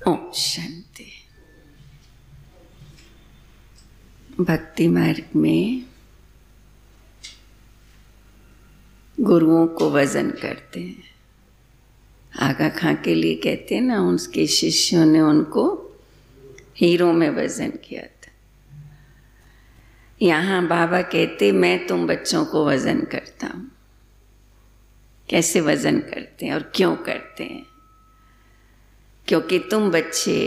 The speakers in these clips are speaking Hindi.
ओम शांति। भक्ति मार्ग में गुरुओं को वजन करते हैं। आगा खां के लिए कहते हैं ना, उसके शिष्यों ने उनको हीरो में वजन किया था। यहाँ बाबा कहते मैं तुम बच्चों को वजन करता हूँ। कैसे वजन करते हैं और क्यों करते हैं? क्योंकि तुम बच्चे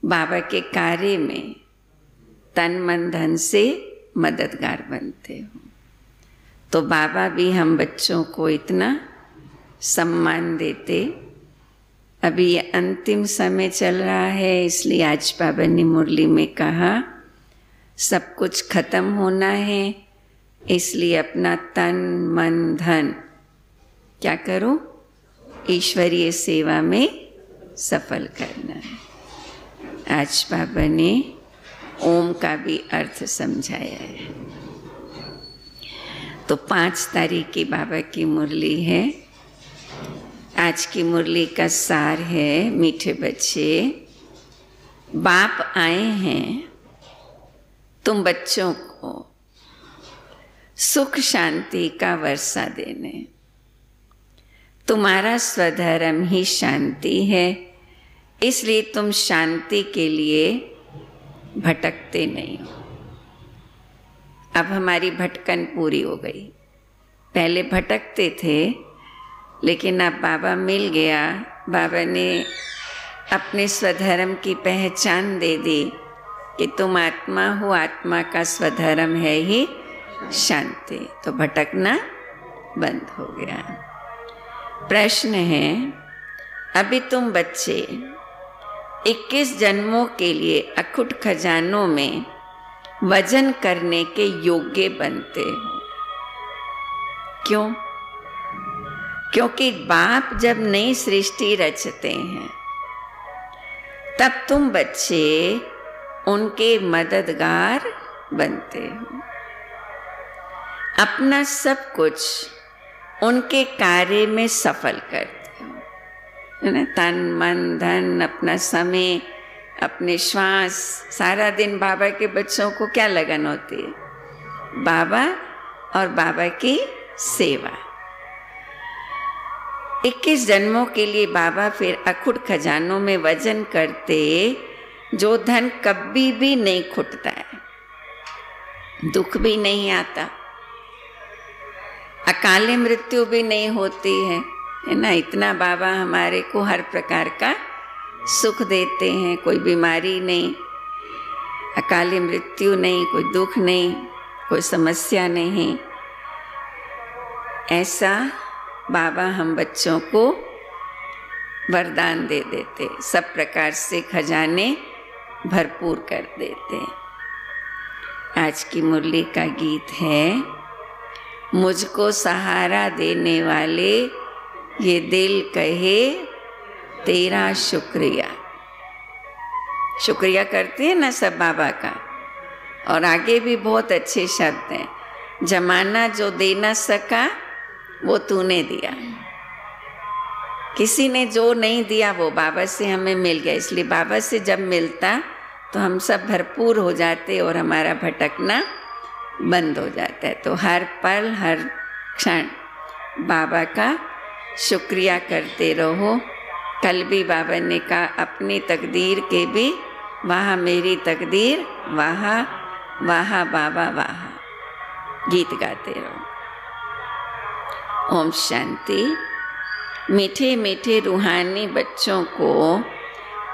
बाबा के कार्य में तन मन धन से मददगार बनते हो। तो बाबा भी हम बच्चों को इतना सम्मान देते। अभी ये अंतिम समय चल रहा है, इसलिए आज बाबा ने मुरली में कहा सब कुछ खत्म होना है, इसलिए अपना तन मन धन क्या करो? ईश्वरीय सेवा में सफल करना है। आज बाबा ने ओम का भी अर्थ समझाया है। तो 5 तारीख की बाबा की मुरली है। आज की मुरली का सार है, मीठे बच्चे, बाप आए हैं तुम बच्चों को सुख शांति का वर्षा देने। तुम्हारा स्वधर्म ही शांति है, इसलिए तुम शांति के लिए भटकते नहीं हो। अब हमारी भटकन पूरी हो गई। पहले भटकते थे, लेकिन अब बाबा मिल गया। बाबा ने अपने स्वधर्म की पहचान दे दी कि तुम आत्मा हो, आत्मा का स्वधर्म है ही शांति। तो भटकना बंद हो गया। प्रश्न है, अभी तुम बच्चे 21 जन्मों के लिए अखुट खजानों में वजन करने के योग्य बनते हो। क्यों? क्योंकि बाप जब नई सृष्टि रचते हैं तब तुम बच्चे उनके मददगार बनते हो। अपना सब कुछ उनके कार्य में सफल करते हो, है ना? तन मन धन, अपना समय, अपने श्वास, सारा दिन बाबा के बच्चों को क्या लगन होती है? बाबा और बाबा की सेवा। 21 जन्मों के लिए बाबा फिर अखुट खजानों में वजन करते, जो धन कभी भी नहीं खुटता है, दुख भी नहीं आता, अकाली मृत्यु भी नहीं होती है ना? इतना बाबा हमारे को हर प्रकार का सुख देते हैं। कोई बीमारी नहीं, अकाली मृत्यु नहीं, कोई दुख नहीं, कोई समस्या नहीं। ऐसा बाबा हम बच्चों को वरदान दे देते, सब प्रकार से खजाने भरपूर कर देते। आज की मुरली का गीत है, मुझको सहारा देने वाले ये दिल कहे तेरा शुक्रिया। शुक्रिया करते हैं ना सब बाबा का। और आगे भी बहुत अच्छे शब्द हैं, जमाना जो दे ना सका वो तूने दिया। किसी ने जो नहीं दिया वो बाबा से हमें मिल गया। इसलिए बाबा से जब मिलता तो हम सब भरपूर हो जाते और हमारा भटकना बंद हो जाता है। तो हर पल हर क्षण बाबा का शुक्रिया करते रहो। कल भी बाबा ने कहा, अपनी तकदीर के भी वाह मेरी तकदीर, वाह वाह बाबा वाह। गीत गाते रहो। ओम शांति। मीठे मीठे रूहानी बच्चों को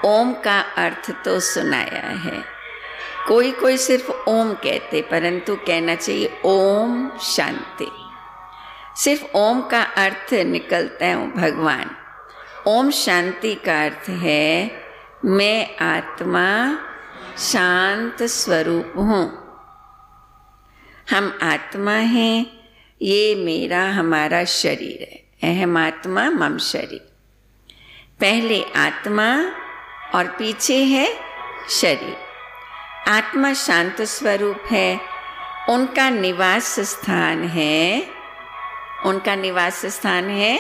ओम का अर्थ तो सुनाया है। कोई कोई सिर्फ ओम कहते, परंतु कहना चाहिए ओम शांति। सिर्फ ओम का अर्थ निकलता है भगवान। ओम शांति का अर्थ है मैं आत्मा शांत स्वरूप हूँ। हम आत्मा हैं, ये मेरा हमारा शरीर है। अहम आत्मा मम शरीर। पहले आत्मा और पीछे है शरीर। आत्मा शांत स्वरूप है, उनका निवास स्थान है, उनका निवास स्थान है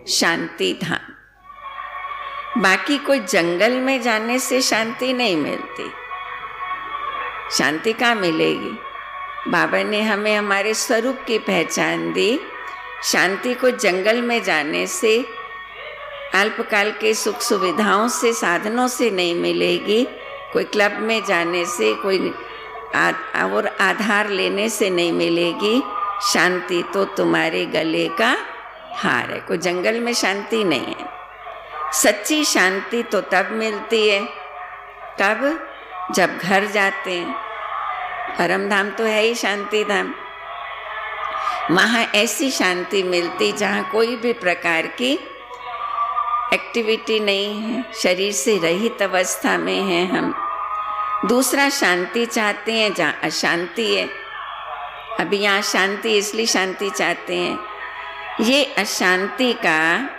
शांति धाम। बाकी कोई जंगल में जाने से शांति नहीं मिलती। शांति कहाँ मिलेगी? बाबा ने हमें हमारे स्वरूप की पहचान दी। शांति को जंगल में जाने से, अल्पकाल के सुख सुविधाओं से, साधनों से नहीं मिलेगी। कोई क्लब में जाने से, कोई और आधार लेने से नहीं मिलेगी। शांति तो तुम्हारे गले का हार है। कोई जंगल में शांति नहीं है। सच्ची शांति तो तब मिलती है, कब? जब घर जाते हैं। परम धाम तो है ही शांति धाम। वहाँ ऐसी शांति मिलती जहाँ कोई भी प्रकार की एक्टिविटी नहीं है, शरीर से रहित अवस्था में है हम। दूसरा शांति चाहते हैं जहाँ अशांति है। अभी यहाँ शांति, इसलिए शांति चाहते हैं। ये अशांति का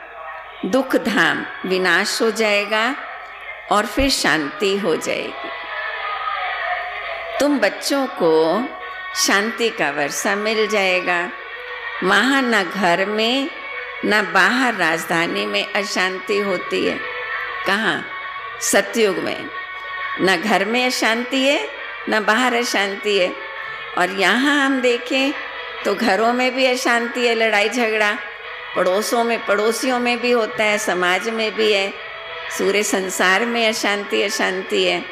दुख धाम विनाश हो जाएगा और फिर शांति हो जाएगी। तुम बच्चों को शांति का वर्षा मिल जाएगा। वहाँ न घर में न बाहर राजधानी में अशांति होती है। कहाँ? सतयुग में न घर में अशांति है न बाहर अशांति है। और यहाँ हम देखें तो घरों में भी अशांति है, लड़ाई झगड़ा, पड़ोसियों में भी होता है, समाज में भी है, पूरे संसार में अशांति है।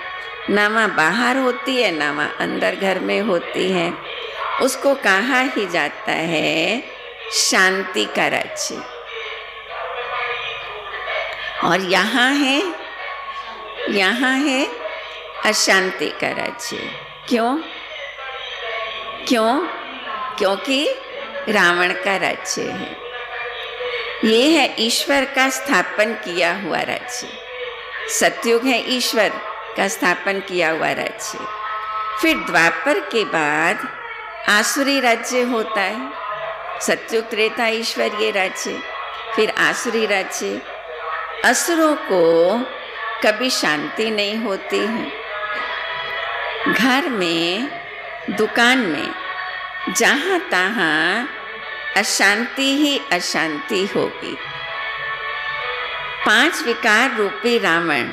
ना वहाँ बाहर होती है ना वहाँ अंदर घर में होती है। उसको कहा ही जाता है शांति का राज्य। और यहाँ है अशांति का राज्य। क्यों? क्योंकि रावण का राज्य है। ये है ईश्वर का स्थापन किया हुआ राज्य। सतयुग है ईश्वर का स्थापन किया हुआ राज्य। फिर द्वापर के बाद आसुरी राज्य होता है। सतयुग त्रेता ईश्वरीय राज्य, फिर आसुरी राज्य। असुरों को कभी शांति नहीं होती है। घर में, दुकान में, जहाँ तहाँ अशांति ही अशांति होगी। 5 विकार रूपी रावण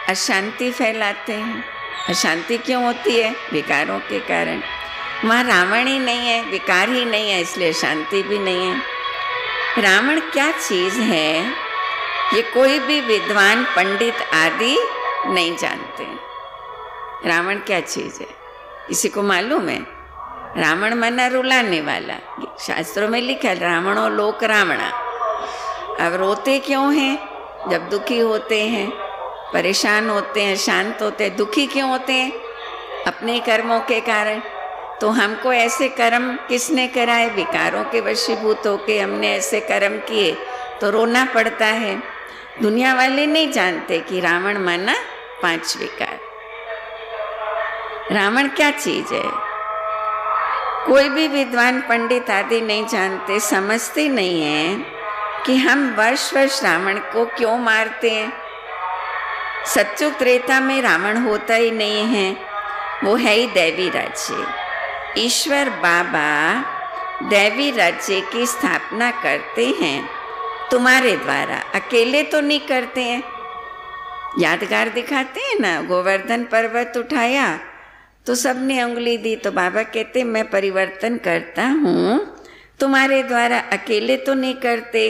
अशांति फैलाते हैं। अशांति क्यों होती है? विकारों के कारण। वहाँ रावण ही नहीं है, विकार ही नहीं है, इसलिए शांति भी नहीं है। रावण क्या चीज़ है ये कोई भी विद्वान पंडित आदि नहीं जानते। रावण क्या चीज़ है किसी को मालूम है? रावण मना रुलाने वाला। शास्त्रों में लिखा है रावणों लोक रावणा। अब रोते क्यों हैं? जब दुखी होते हैं, परेशान होते हैं, शांत होते हैं। दुखी क्यों होते हैं? अपने कर्मों के कारण। तो हमको ऐसे कर्म किसने कराए? विकारों के वशीभूत होके हमने ऐसे कर्म किए तो रोना पड़ता है। दुनिया वाले नहीं जानते कि रावण माना 5 विकार। रावण क्या चीज है कोई भी विद्वान पंडित आदि नहीं जानते, समझते नहीं है कि हम वर्ष वर्ष रावण को क्यों मारते हैं। सतयुग त्रेता में रावण होता ही नहीं है, वो है ही दैवी राज्य। ईश्वर बाबा दैवी राज्य की स्थापना करते हैं तुम्हारे द्वारा, अकेले तो नहीं करते हैं। यादगार दिखाते हैं ना, गोवर्धन पर्वत उठाया तो सबने उंगली दी, तो बाबा कहते मैं परिवर्तन करता हूँ तुम्हारे द्वारा, अकेले तो नहीं करते।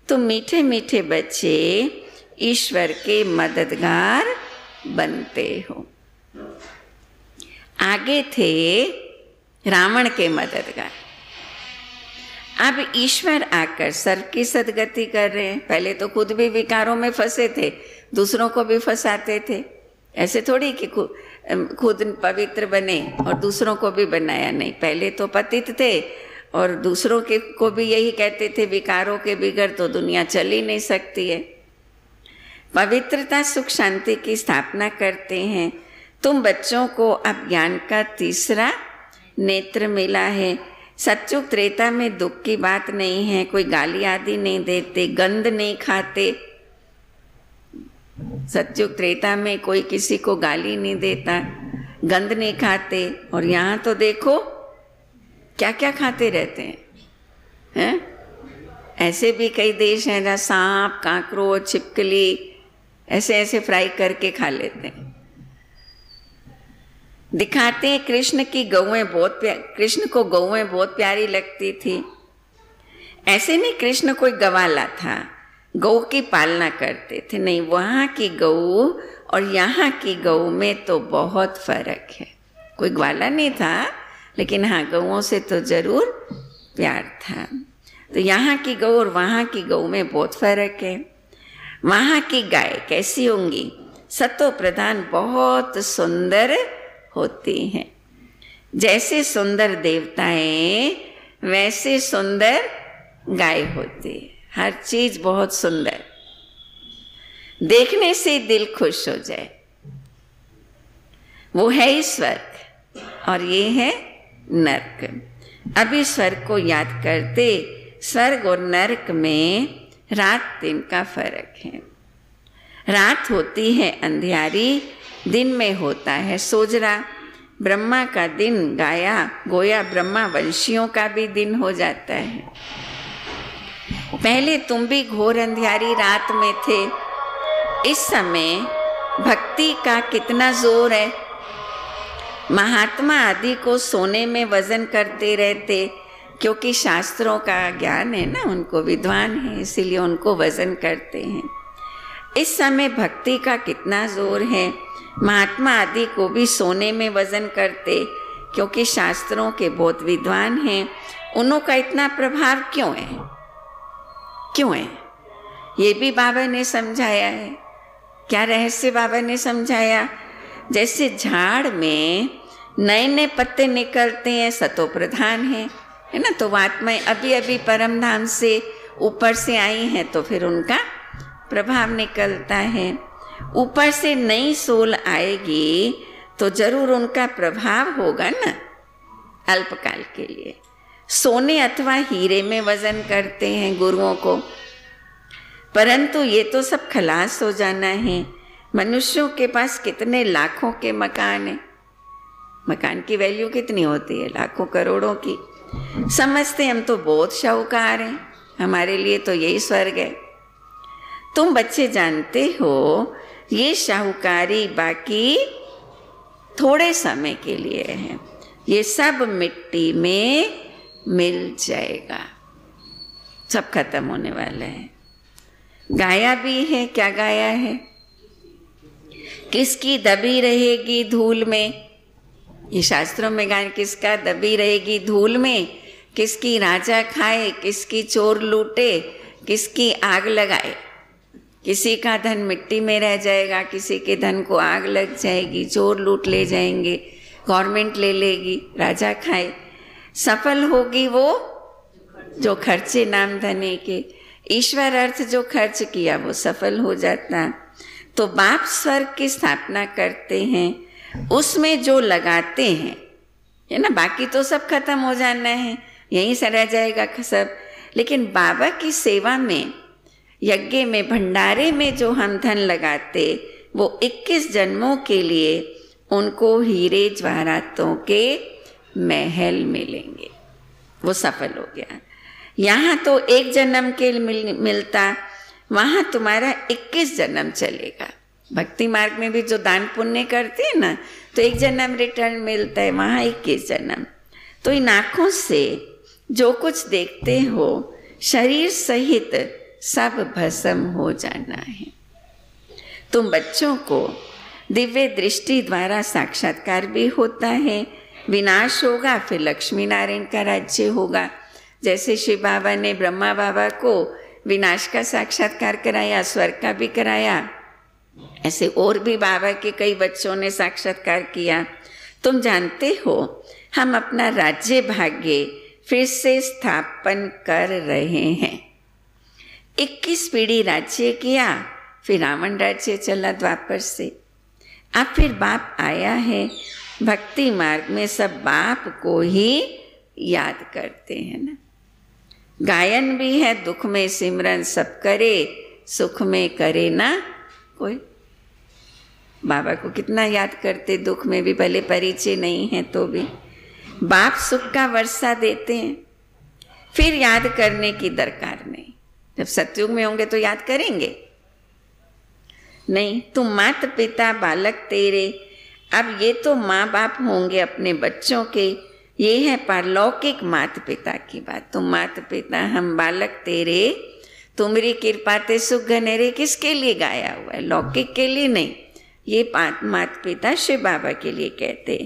तुम मीठे मीठे बच्चे ईश्वर के मददगार बनते हो। आगे थे रावण के मददगार, अब ईश्वर आकर सर्व की सदगति कर रहे हैं। पहले तो खुद भी विकारों में फंसे थे, दूसरों को भी फंसाते थे। ऐसे थोड़ी कि खुद पवित्र बने और दूसरों को भी बनाया, नहीं। पहले तो पतित थे और दूसरों के को भी यही कहते थे विकारों के बिगड़ तो दुनिया चल ही नहीं सकती है। पवित्रता सुख शांति की स्थापना करते हैं। तुम बच्चों को अब ज्ञान का तीसरा नेत्र मिला है। सतयुग त्रेता में दुख की बात नहीं है, कोई गाली आदि नहीं देते, गंध नहीं खाते। सतयुग त्रेता में कोई किसी को गाली नहीं देता, गंध नहीं खाते। और यहाँ तो देखो क्या क्या खाते रहते हैं। ऐसे भी कई देश हैं जहाँ सांप, काकरोच, छिपकली ऐसे ऐसे फ्राई करके खा लेते हैं। दिखाते हैं कृष्ण की गौएं बहुत कृष्ण को गौएं बहुत प्यारी लगती थी। ऐसे नहीं कृष्ण कोई गवाला था, गौ की पालना करते थे, नहीं, वहाँ की गौ और यहाँ की गौ में तो बहुत फर्क है। कोई ग्वाला नहीं था, लेकिन हाँ गौओं से तो जरूर प्यार था। तो यहाँ की गौ और वहाँ की गौ में बहुत फर्क है। वहाँ की गाय कैसी होंगी? सतो प्रधान, बहुत सुंदर होती हैं। जैसे सुंदर देवताएं वैसे सुंदर गाय होती है। हर चीज बहुत सुंदर, देखने से दिल खुश हो जाए। वो है ही स्वर्ग और ये है नर्क। अभी स्वर्ग को याद करते, स्वर्ग और नर्क में रात दिन का फर्क है। रात होती है अंधियारी, दिन में होता है सोजरा। ब्रह्मा का दिन गोया ब्रह्मा वंशियों का भी दिन हो जाता है। पहले तुम भी घोर अंधियारी रात में थे, इस समय भक्ति का कितना जोर है। महात्मा आदि को सोने में वजन करते रहते, क्योंकि शास्त्रों का ज्ञान है ना, उनको विद्वान है, इसीलिए उनको वजन करते हैं। इस समय भक्ति का कितना जोर है। महात्मा आदि को भी सोने में वजन करते, क्योंकि शास्त्रों के बहुत विद्वान हैं। उनका इतना प्रभाव क्यों है? क्यों है? ये भी बाबा ने समझाया है। क्या रहस्य बाबा ने समझाया? जैसे झाड़ में नए नए पत्ते निकलते हैं, सतो प्रधान है ना, तो वो आत्माएं अभी अभी परम धाम से ऊपर से आई हैं, तो फिर उनका प्रभाव निकलता है। ऊपर से नई सोल आएगी तो जरूर उनका प्रभाव होगा ना, अल्पकाल के लिए। सोने अथवा हीरे में वजन करते हैं गुरुओं को, परंतु ये तो सब खलास हो जाना है। मनुष्यों के पास कितने लाखों के मकान हैं। मकान की वैल्यू कितनी होती है? लाखों करोड़ों की। समझते हम तो बहुत शाहूकार हैं, हमारे लिए तो यही स्वर्ग है। तुम बच्चे जानते हो ये शाहूकारी बाकी थोड़े समय के लिए है, ये सब मिट्टी में मिल जाएगा, सब खत्म होने वाला है। गाया भी है, क्या गाया है? किसकी दबी रहेगी धूल में, ये शास्त्रों में गाय, किसका दबी रहेगी धूल में, किसकी राजा खाए, किसकी चोर लूटे, किसकी आग लगाए। किसी का धन मिट्टी में रह जाएगा, किसी के धन को आग लग जाएगी, चोर लूट ले जाएंगे, गवर्नमेंट ले लेगी, राजा खाए। सफल होगी वो जो खर्चे नाम धने के, ईश्वर अर्थ जो खर्च किया वो सफल हो जाता। तो बाप स्वर्ग की स्थापना करते हैं, उसमें जो लगाते हैं, है ना, बाकी तो सब खत्म हो जाना है, यहीं से रह जाएगा सब। लेकिन बाबा की सेवा में, यज्ञ में, भंडारे में जो हम धन लगाते, वो 21 जन्मों के लिए उनको हीरे जवाहरातों के महल मिलेंगे। वो सफल हो गया। यहाँ तो एक जन्म के मिलता, वहाँ तुम्हारा 21 जन्म चलेगा। भक्ति मार्ग में भी जो दान पुण्य करते हैं ना, तो एक जन्म रिटर्न मिलता है, वहाँ 21 जन्म। तो इन आँखों से जो कुछ देखते हो, शरीर सहित सब भस्म हो जाना है। तुम बच्चों को दिव्य दृष्टि द्वारा साक्षात्कार भी होता है। विनाश होगा, फिर लक्ष्मी नारायण का राज्य होगा। जैसे शिव बाबा ने ब्रह्मा बाबा को विनाश का साक्षात्कार कराया, स्वर्ग का भी कराया, ऐसे और भी बाबा के कई बच्चों ने साक्षात्कार किया। तुम जानते हो हम अपना राज्य भाग्य फिर से स्थापन कर रहे हैं। 21 पीढ़ी राज्य किया, फिर रावण राज्य चला द्वापर से। अब फिर बाप आया है। भक्ति मार्ग में सब बाप को ही याद करते हैं ना। गायन भी है, दुख में सिमरन सब करे, सुख में करे ना कोई। बाबा को कितना याद करते, दुख में भी, भले परिचय नहीं है तो भी। बाप सुख का वर्षा देते हैं, फिर याद करने की दरकार नहीं। जब सतयुग में होंगे तो याद करेंगे। नहीं, तुम माता पिता बालक तेरे। अब ये तो माँ बाप होंगे अपने बच्चों के, ये है पारलौकिक माता पिता की बात। तुम माता पिता, हम बालक तेरे, तुम्हारी कृपा ते सुख घनेरे किसके लिए गाया हुआ है? लौकिक के लिए नहीं, ये माता पिता शिव बाबा के लिए कहते।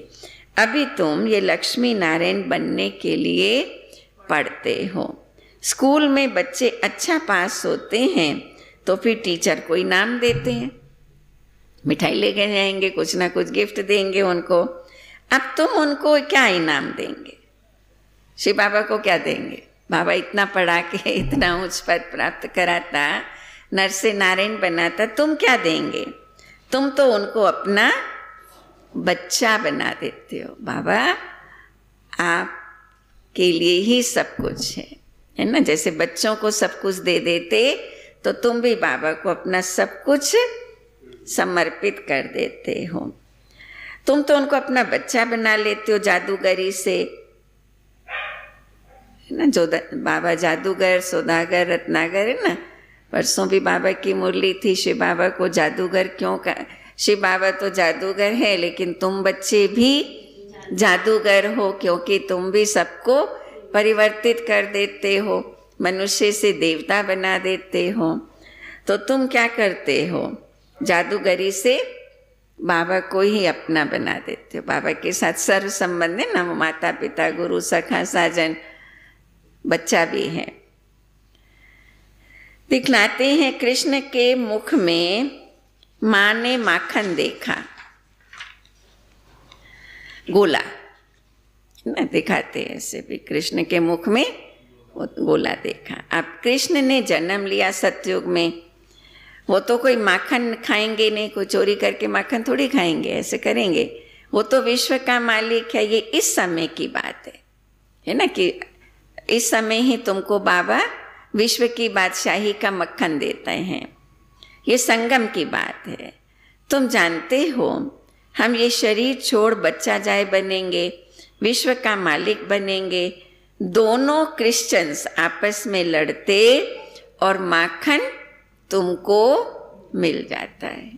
अभी तुम ये लक्ष्मी नारायण बनने के लिए पढ़ते हो। स्कूल में बच्चे अच्छा पास होते हैं तो फिर टीचर को इनाम देते हैं, मिठाई लेके जाएंगे, कुछ ना कुछ गिफ्ट देंगे उनको। अब तुम उनको क्या इनाम देंगे? शिव बाबा को क्या देंगे? बाबा इतना पढ़ा के इतना उच्च पद प्राप्त कराता, नर से नारायण बनाता, तुम क्या देंगे? तुम तो उनको अपना बच्चा बना देते हो। बाबा आपके लिए ही सब कुछ है ना? जैसे बच्चों को सब कुछ दे देते तो तुम भी बाबा को अपना सब कुछ समर्पित कर देते हो। तुम तो उनको अपना बच्चा बना लेते हो जादूगरी से, है ना? जो बाबा जादूगर, सौदागर, रत्नागर है ना। परसों भी बाबा की मुरली थी, शिव बाबा को जादूगर क्यों कहा? शिव बाबा तो जादूगर है, लेकिन तुम बच्चे भी जादूगर हो, क्योंकि तुम भी सबको परिवर्तित कर देते हो, मनुष्य से देवता बना देते हो। तो तुम क्या करते हो? जादूगरी से बाबा को ही अपना बना देते हो। बाबा के साथ सर्व संबंध है ना, वो माता पिता गुरु सखा साजन बच्चा भी है। दिखलाते हैं कृष्ण के मुख में माँ ने माखन देखा, गोला ना, दिखाते हैं ऐसे भी, कृष्ण के मुख में वो गोला देखा। अब कृष्ण ने जन्म लिया सतयुग में, वो तो कोई माखन खाएंगे नहीं, कोई चोरी करके माखन थोड़ी खाएंगे, ऐसे करेंगे? वो तो विश्व का मालिक है। ये इस समय की बात है ना, कि इस समय ही तुमको बाबा विश्व की बादशाही का मक्खन देते हैं। ये संगम की बात है। तुम जानते हो हम ये शरीर छोड़ बच्चा जाए बनेंगे, विश्व का मालिक बनेंगे। दोनों क्रिश्चियंस आपस में लड़ते और माखन तुमको मिल जाता है।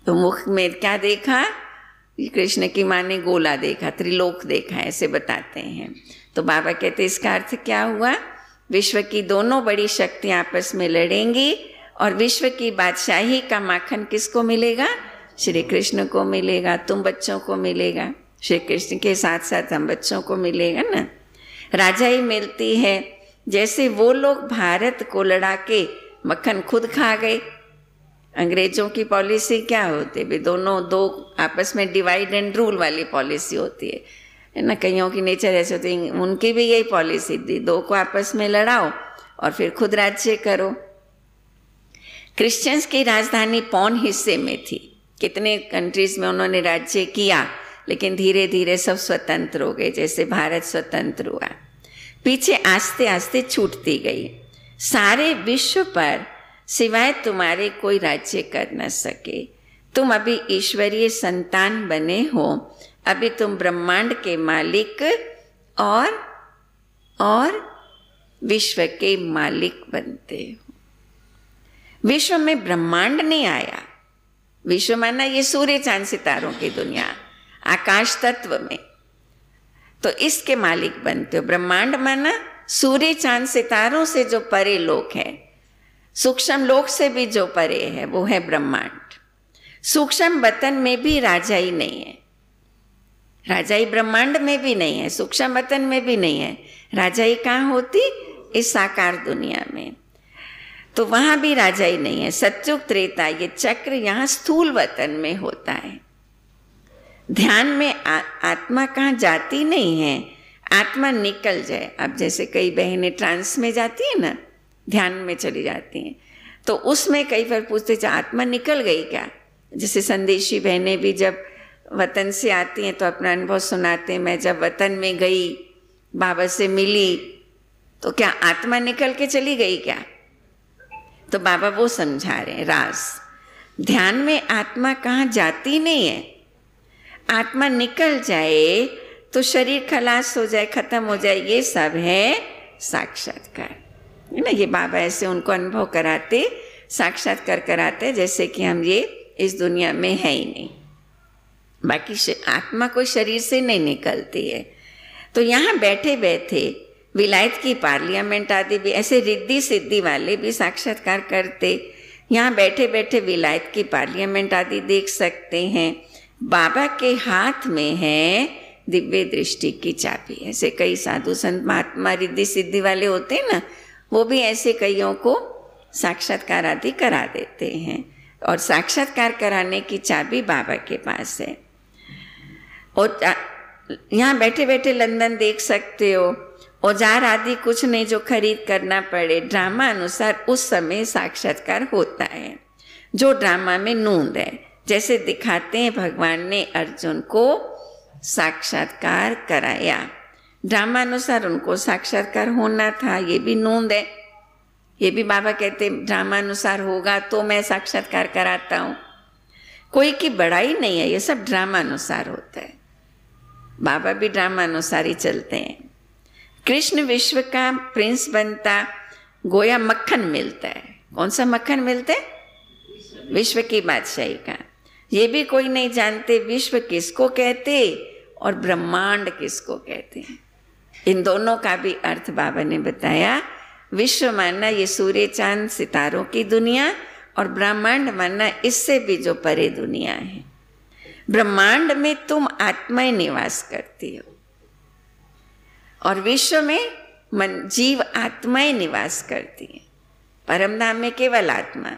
तो मुख में क्या देखा? कृष्ण की माँ ने गोला देखा, त्रिलोक देखा, ऐसे बताते हैं। तो बाबा कहते इसका अर्थ क्या हुआ? विश्व की दोनों बड़ी शक्तियां आपस में लड़ेंगी और विश्व की बादशाही का माखन किसको मिलेगा? श्री कृष्ण को मिलेगा, तुम बच्चों को मिलेगा। श्री कृष्ण के साथ साथ हम बच्चों को मिलेगा ना। राजाई मिलती है, जैसे वो लोग भारत को लड़ा के मक्खन खुद खा गए। अंग्रेजों की पॉलिसी क्या होती है? दोनों दो आपस में डिवाइड एंड रूल वाली पॉलिसी होती है ना। कईयों की नेचर ऐसे होती है, उनकी भी यही पॉलिसी थी, दो को आपस में लड़ाओ और फिर खुद राज्य करो। क्रिश्चियंस की राजधानी पौन हिस्से में थी। कितने कंट्रीज में उन्होंने राज्य किया, लेकिन धीरे धीरे सब स्वतंत्र हो गए। जैसे भारत स्वतंत्र हुआ, पीछे आस्ते आस्ते छूटती गई। सारे विश्व पर सिवाय तुम्हारे कोई राज्य कर न सके। तुम अभी ईश्वरीय संतान बने हो, अभी तुम ब्रह्मांड के मालिक और विश्व के मालिक बनते हो। विश्व में ब्रह्मांड नहीं आया। विश्व माना ये सूर्य चांद सितारों की दुनिया, आकाश तत्व में, तो इसके मालिक बनते हो। ब्रह्मांड माना सूर्य चांद सितारों से जो परे लोक है, सूक्ष्म लोक से भी जो परे है, वो है ब्रह्मांड। सूक्ष्म वतन में भी राजाई नहीं है, राजाई ब्रह्मांड में भी नहीं है, सूक्ष्म वतन में भी नहीं है। राजाई कहाँ होती? इस साकार दुनिया में, तो वहां भी राजाई नहीं है। सत्युग त्रेता ये चक्र यहाँ स्थूल वतन में होता है। ध्यान में आत्मा कहाँ जाती नहीं है, आत्मा निकल जाए। अब जैसे कई बहनें ट्रांस में जाती है ना, ध्यान में चली जाती हैं, तो उसमें कई बार पूछते आत्मा निकल गई क्या? जैसे संदेशी बहनें भी जब वतन से आती हैं तो अपना अनुभव सुनाते हैं, मैं जब वतन में गई, बाबा से मिली, तो क्या आत्मा निकल के चली गई क्या? तो बाबा वो समझा रहे हैं राज। ध्यान में आत्मा कहाँ जाती नहीं है। आत्मा निकल जाए तो शरीर खलास हो जाए, खत्म हो जाए, ये सब है साक्षात्कार, है ना। ये बाबा ऐसे उनको अनुभव कराते, साक्षात्कार कराते हैं जैसे कि हम ये इस दुनिया में है ही नहीं, बाकी आत्मा कोई शरीर से नहीं निकलती है। तो यहाँ बैठे बैठे विलायत की पार्लियामेंट आदि भी ऐसे रिद्धि सिद्धि वाले भी साक्षात्कार करते, यहाँ बैठे बैठे विलायत की पार्लियामेंट आदि देख सकते हैं। बाबा के हाथ में है दिव्य दृष्टि की चाबी। ऐसे कई साधु संत महात्मा रिद्धि सिद्धि वाले होते हैं ना, वो भी ऐसे कईयों को साक्षात्कार आदि करा देते हैं, और साक्षात्कार कराने की चाबी बाबा के पास है। और यहाँ बैठे बैठे लंदन देख सकते हो, औजार आदि कुछ नहीं जो खरीद करना पड़े, ड्रामा अनुसार उस समय साक्षात्कार होता है। जो ड्रामा में नूंद है, जैसे दिखाते हैं भगवान ने अर्जुन को साक्षात्कार कराया, ड्रामा अनुसार उनको साक्षात्कार होना था, ये भी नूंद है। ये भी बाबा कहते ड्रामा अनुसार होगा तो मैं साक्षात्कार कराता हूँ। कोई की बड़ाई नहीं है, ये सब ड्रामा अनुसार होता है। बाबा भी ड्रामा अनुसार ही चलते हैं। कृष्ण विश्व का प्रिंस बनता, गोया मक्खन मिलता है। कौन सा मक्खन मिलता है? विश्व की बादशाही का। ये भी कोई नहीं जानते विश्व किसको कहते और ब्रह्मांड किसको कहते हैं। इन दोनों का भी अर्थ बाबा ने बताया। विश्व मानना ये सूर्य चांद सितारों की दुनिया, और ब्रह्मांड मानना इससे भी जो परे दुनिया है। ब्रह्मांड में तुम आत्माएं निवास करती हो, और विश्व में जीव आत्माएं निवास करती है। परमधाम में केवल आत्मा।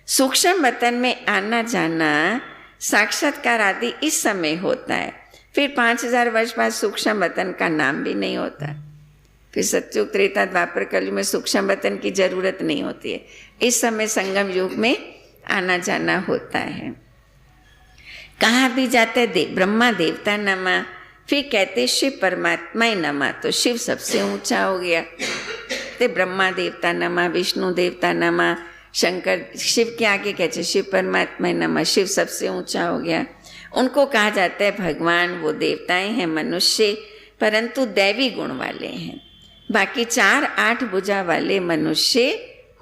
सूक्ष्म वतन में आना जाना साक्षात्कार आदि इस समय होता है। फिर 5000 वर्ष बाद सूक्ष्म वतन का नाम भी नहीं होता। फिर सतयुग त्रेता द्वापर कलयुग में सूक्ष्म वतन की जरूरत नहीं होती है। इस समय संगम युग में आना जाना होता है। कहाँ भी जाते ब्रह्मा देवता नमा, फिर कहते शिव परमात्मा ही नमा, तो शिव सबसे ऊंचा हो गया। तो ब्रह्मा देवता नमा, विष्णु देवता नमा, शंकर शिव के आगे कहते शिव परमात्मा ही नमा, शिव सबसे ऊंचा हो गया। उनको कहा जाता है भगवान। वो देवताएं हैं मनुष्य, परंतु दैवी गुण वाले हैं। बाकी 4-8 भुजा वाले मनुष्य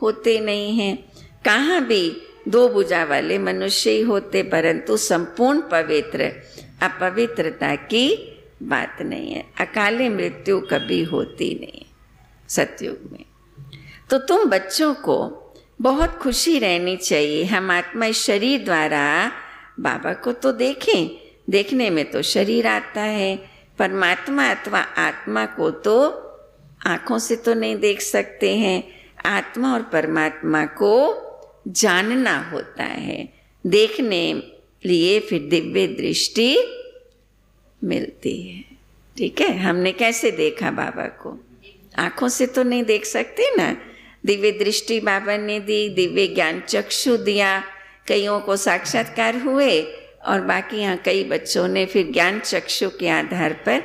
होते नहीं हैं। कहाँ भी 2 भुजा वाले मनुष्य ही होते, परंतु संपूर्ण पवित्र, अपवित्रता की बात नहीं है। अकाले मृत्यु कभी होती नहीं सतयुग में। तो तुम बच्चों को बहुत खुशी रहनी चाहिए। हम आत्मा इस शरीर द्वारा बाबा को तो देखें, देखने में तो शरीर आता है। परमात्मा अथवा आत्मा को तो आँखों से तो नहीं देख सकते हैं। आत्मा और परमात्मा को जानना होता है। देखने लिए फिर दिव्य दृष्टि मिलती है। ठीक है, हमने कैसे देखा बाबा को? आँखों से तो नहीं देख सकते ना। दिव्य दृष्टि बाबा ने दी, दिव्य ज्ञान चक्षु दिया, कईयों को साक्षात्कार हुए, और बाकी यहाँ कई बच्चों ने फिर ज्ञान चक्षु के आधार पर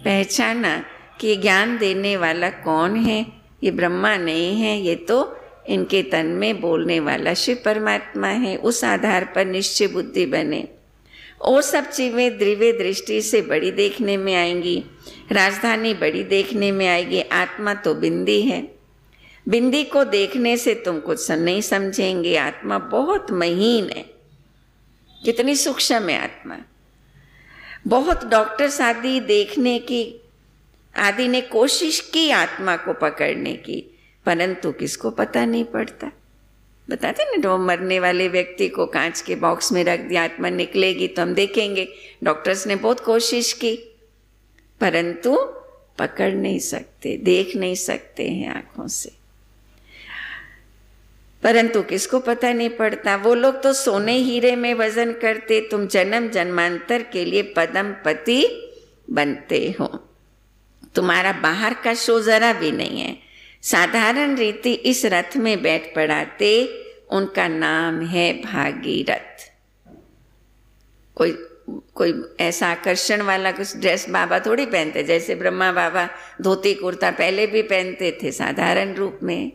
पहचाना कि ज्ञान देने वाला कौन है। ये ब्रह्मा नहीं है, ये तो इनके तन में बोलने वाला शिव परमात्मा है। उस आधार पर निश्चय बुद्धि बने। और सब चीज़ें दिव्य दृष्टि से बड़ी देखने में आएंगी। राजधानी बड़ी देखने में आएगी। आत्मा तो बिंदी है। बिंदी को देखने से तुम कुछ नहीं समझेंगे। आत्मा बहुत महीन है। कितनी सूक्ष्म है आत्मा। बहुत डॉक्टर्स आदि देखने की आदि ने कोशिश की आत्मा को पकड़ने की, परंतु किसको पता नहीं पड़ता। बताते ना, तो मरने वाले व्यक्ति को कांच के बॉक्स में रख दिया, आत्मा निकलेगी तो हम देखेंगे। डॉक्टर्स ने बहुत कोशिश की, परंतु पकड़ नहीं सकते, देख नहीं सकते हैं आंखों से। परंतु किसको पता नहीं पड़ता। वो लोग तो सोने हीरे में वजन करते, तुम जन्म जन्मांतर के लिए पदम पति बनते हो। तुम्हारा बाहर का शो जरा भी नहीं है। साधारण रीति इस रथ में बैठ पड़ाते, उनका नाम है भागीरथ। कोई ऐसा आकर्षण वाला कुछ ड्रेस बाबा थोड़ी पहनते, जैसे ब्रह्मा बाबा धोती कुर्ता पहले भी पहनते थे साधारण रूप में।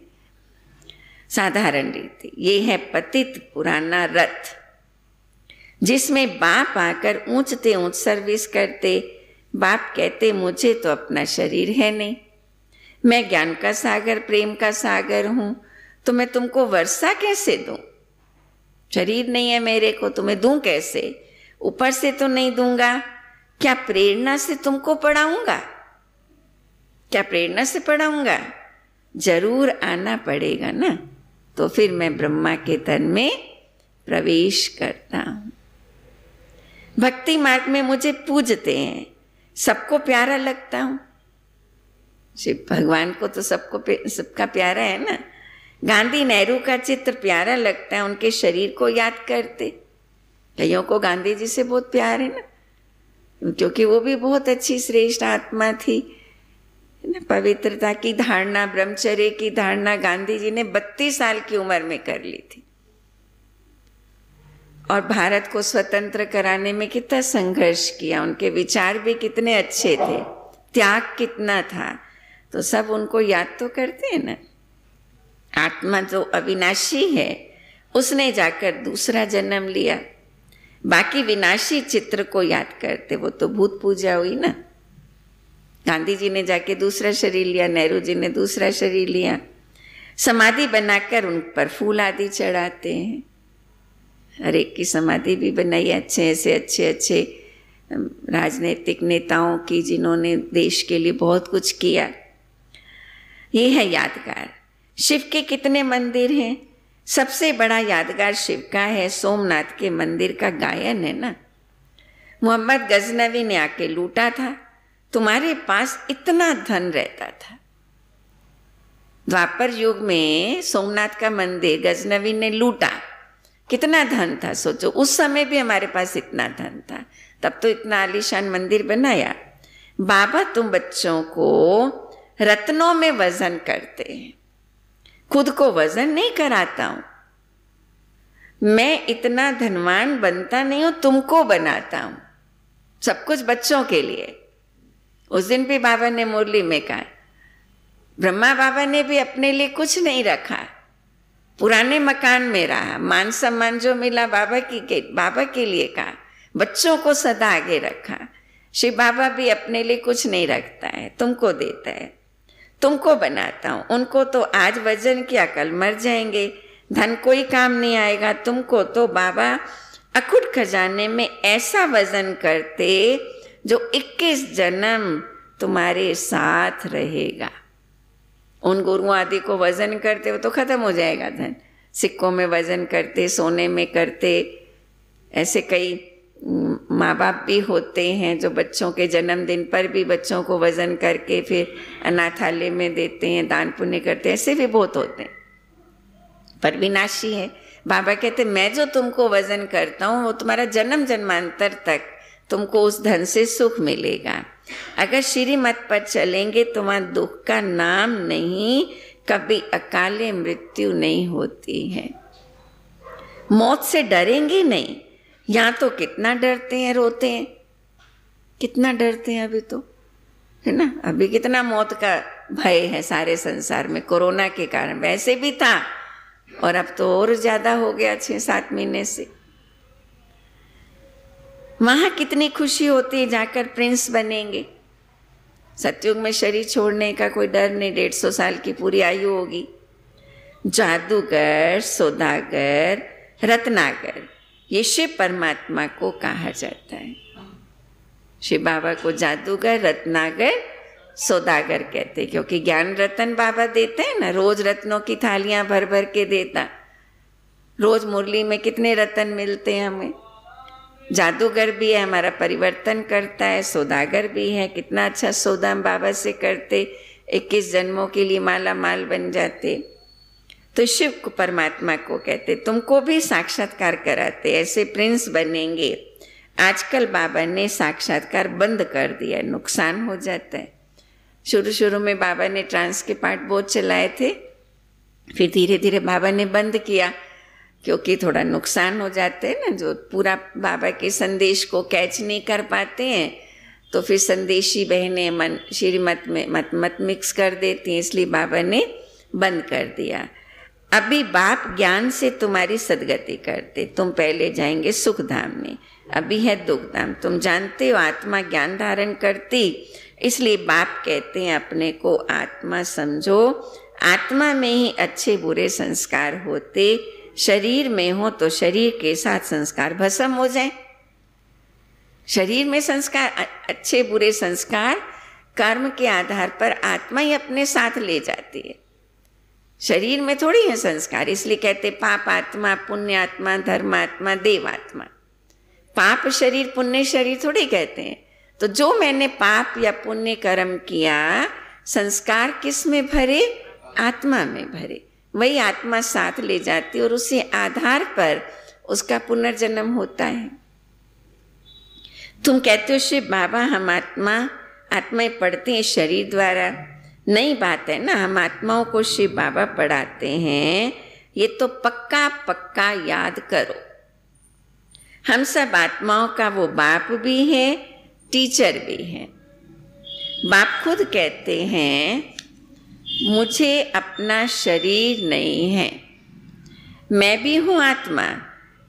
साधारण रीति ये है पतित पुराना रथ, जिसमें बाप आकर ऊंचते ऊंच सर्विस करते। बाप कहते मुझे तो अपना शरीर है नहीं, मैं ज्ञान का सागर प्रेम का सागर हूँ, तो मैं तुमको वर्षा कैसे दूं? शरीर नहीं है मेरे को, तुम्हें दूं कैसे? ऊपर से तो नहीं दूंगा। क्या प्रेरणा से तुमको पढ़ाऊंगा? क्या प्रेरणा से पढ़ाऊंगा? जरूर आना पड़ेगा ना। तो फिर मैं ब्रह्मा के तन में प्रवेश करता हूं। भक्ति मार्ग में मुझे पूजते हैं, सबको प्यारा लगता हूं। शिव भगवान को तो सबका प्यारा है ना। गांधी नेहरू का चित्र प्यारा लगता है, उनके शरीर को याद करते। कईयों को गांधी जी से बहुत प्यार है ना, क्योंकि वो भी बहुत अच्छी श्रेष्ठ आत्मा थी। पवित्रता की धारणा, ब्रह्मचर्य की धारणा गांधी जी ने 32 साल की उम्र में कर ली थी। और भारत को स्वतंत्र कराने में कितना संघर्ष किया। उनके विचार भी कितने अच्छे थे, त्याग कितना था। तो सब उनको याद तो करते हैं ना। आत्मा जो अविनाशी है, उसने जाकर दूसरा जन्म लिया। बाकी विनाशी चित्र को याद करते, वो तो भूत पूजा हुई ना। गांधी जी ने जाके दूसरा शरीर लिया, नेहरू जी ने दूसरा शरीर लिया। समाधि बनाकर उन पर फूल आदि चढ़ाते हैं। हर एक की समाधि भी बनाई अच्छे से अच्छे राजनीतिक नेताओं की, जिन्होंने देश के लिए बहुत कुछ किया। ये है यादगार। शिव के कितने मंदिर हैं? सबसे बड़ा यादगार शिव का है सोमनाथ के मंदिर का गायन है ना। मोहम्मद गजनवी ने आके लूटा था, तुम्हारे पास इतना धन रहता था। द्वापर युग में सोमनाथ का मंदिर गजनवी ने लूटा, कितना धन था सोचो। उस समय भी हमारे पास इतना धन था, तब तो इतना आलीशान मंदिर बनाया। बाबा तुम बच्चों को रत्नों में वजन करते हैं, खुद को वजन नहीं कराता हूं। मैं इतना धनवान बनता नहीं हूं, तुमको बनाता हूं। सब कुछ बच्चों के लिए। उस दिन भी बाबा ने मुरली में कहा, ब्रह्मा बाबा ने भी अपने लिए कुछ नहीं रखा, पुराने मकान में रहा। मान सम्मान जो मिला बाबा के लिए कहा, बच्चों को सदा आगे रखा। शिव बाबा भी अपने लिए कुछ नहीं रखता है, तुमको देता है, तुमको बनाता हूं। उनको तो आज वजन किया, कल मर जाएंगे, धन कोई काम नहीं आएगा। तुमको तो बाबा अखुट खजाने में ऐसा वजन करते जो 21 जन्म तुम्हारे साथ रहेगा। उन गुरुओं आदि को वजन करते हो तो खत्म हो जाएगा धन। सिक्कों में वजन करते, सोने में करते। ऐसे कई माँ बाप भी होते हैं जो बच्चों के जन्मदिन पर भी बच्चों को वजन करके फिर अनाथालय में देते हैं, दान पुण्य करते हैं। ऐसे भी बहुत होते हैं, पर विनाशी है। बाबा कहते मैं जो तुमको वजन करता हूँ वो तुम्हारा जन्म जन्मांतर तक तुमको उस धन से सुख मिलेगा। अगर श्रीमत पर चलेंगे तो वहां दुख का नाम नहीं, कभी अकाले मृत्यु नहीं होती है। मौत से डरेंगे नहीं। यहाँ तो कितना डरते हैं, रोते हैं, कितना डरते हैं अभी तो, है ना। अभी कितना मौत का भय है सारे संसार में, कोरोना के कारण। वैसे भी था और अब तो और ज्यादा हो गया 6-7 महीने से। वहां कितनी खुशी होती है, जाकर प्रिंस बनेंगे। सतयुग में शरीर छोड़ने का कोई डर नहीं, 150 साल की पूरी आयु होगी। जादूगर, सौदागर, रत्नागर, ये शिव परमात्मा को कहा जाता है। शिव बाबा को जादूगर, रत्नागर, सौदागर कहते हैं, क्योंकि ज्ञान रत्न बाबा देते हैं ना। रोज रत्नों की थालियां भर भर के देता। रोज मुरली में कितने रत्न मिलते हैं हमें। जादूगर भी है, हमारा परिवर्तन करता है। सौदागर भी है, कितना अच्छा सौदा हम बाबा से करते, 21 जन्मों के लिए माला माल बन जाते। तो शिव को परमात्मा को कहते, तुमको भी साक्षात्कार कराते, ऐसे प्रिंस बनेंगे। आजकल बाबा ने साक्षात्कार बंद कर दिया, नुकसान हो जाता है। शुरू शुरू में बाबा ने ट्रांस के पाठ बहुत चलाए थे, फिर धीरे धीरे बाबा ने बंद किया, क्योंकि थोड़ा नुकसान हो जाते हैं ना। जो पूरा बाबा के संदेश को कैच नहीं कर पाते हैं तो फिर संदेशी बहनें मन श्रीमत में मत मिक्स कर देती हैं, इसलिए बाबा ने बंद कर दिया। अभी बाप ज्ञान से तुम्हारी सदगति करते, तुम पहले जाएंगे सुख धाम में, अभी है दुख धाम। तुम जानते हो आत्मा ज्ञान धारण करती, इसलिए बाप कहते हैं अपने को आत्मा समझो, आत्मा में ही अच्छे बुरे संस्कार होते, शरीर में हो तो शरीर के साथ संस्कार भस्म हो जाए। शरीर में संस्कार, अच्छे बुरे संस्कार कर्म के आधार पर आत्मा ही अपने साथ ले जाती है। शरीर में थोड़ी है संस्कार, इसलिए कहते पाप आत्मा, पुण्य आत्मा, धर्म आत्मा, देव आत्मा। पाप शरीर, पुण्य शरीर थोड़ी कहते हैं। तो जो मैंने पाप या पुण्य कर्म किया, संस्कार किस में भरे? आत्मा में भरे। वही आत्मा साथ ले जाती है और उसी आधार पर उसका पुनर्जन्म होता है। तुम कहते हो शिव बाबा हम आत्माएं पढ़ते हैं शरीर द्वारा। नई बात है ना, हम आत्माओं को शिव बाबा पढ़ाते हैं, ये तो पक्का पक्का याद करो। हम सब आत्माओं का वो बाप भी है, टीचर भी है। बाप खुद कहते हैं मुझे अपना शरीर नहीं है, मैं भी हूँ आत्मा,